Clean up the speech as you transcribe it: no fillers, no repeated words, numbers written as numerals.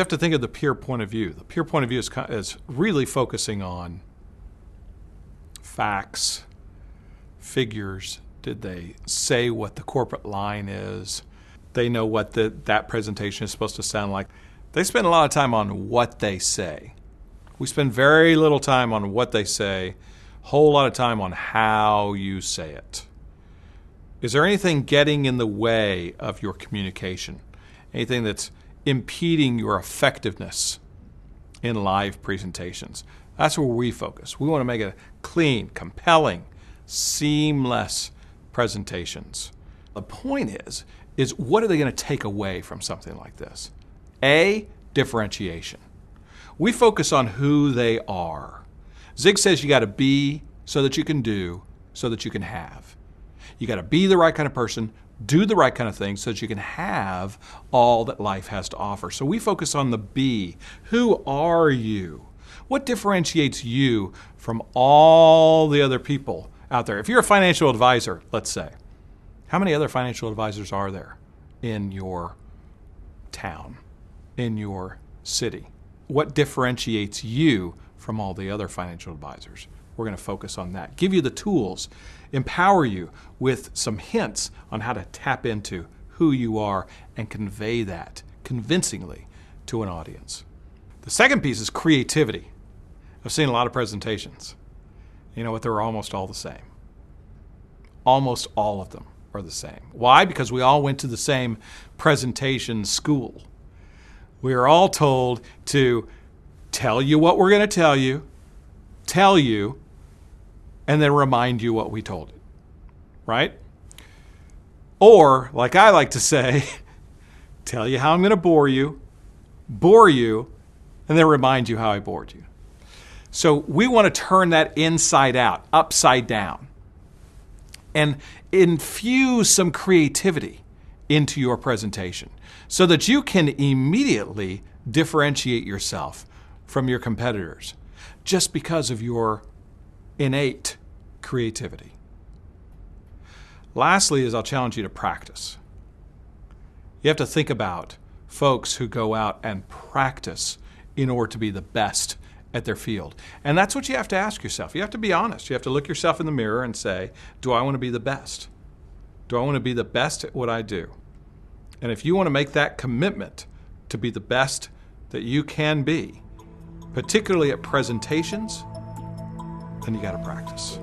have to think of the peer point of view. The peer point of view is really focusing on facts, figures. Did they say what the corporate line is? They know what that presentation is supposed to sound like. They spend a lot of time on what they say. We spend very little time on what they say, whole lot of time on how you say it. Is there anything getting in the way of your communication? Anything that's impeding your effectiveness in live presentations? That's where we focus. We want to make it clean, compelling, seamless presentations. The point is what are they going to take away from something like this? A, differentiation. We focus on who they are. Zig says you got to be so that you can do, so that you can have. You got to be the right kind of person, do the right kind of things so that you can have all that life has to offer. So we focus on the be. Who are you? What differentiates you from all the other people out there? If you're a financial advisor, let's say, how many other financial advisors are there in your town, in your city? What differentiates you from all the other financial advisors? We're going to focus on that. Give you the tools, empower you with some hints on how to tap into who you are and convey that convincingly to an audience. The second piece is creativity. I've seen a lot of presentations. You know what? They're almost all the same. Almost all of them are the same. Why? Because we all went to the same presentation school. We are all told to tell you what we're going to tell you, and then remind you what we told you, right? Or, like I like to say, tell you how I'm going to bore you, and then remind you how I bored you. So we want to turn that inside out, upside down, and infuse some creativity into your presentation so that you can immediately differentiate yourself from your competitors just because of your innate creativity. Lastly is I'll challenge you to practice. You have to think about folks who go out and practice in order to be the best at their field. And that's what you have to ask yourself. You have to be honest. You have to look yourself in the mirror and say, do I want to be the best? Do I want to be the best at what I do? And if you want to make that commitment to be the best that you can be, particularly at presentations, then you got to practice.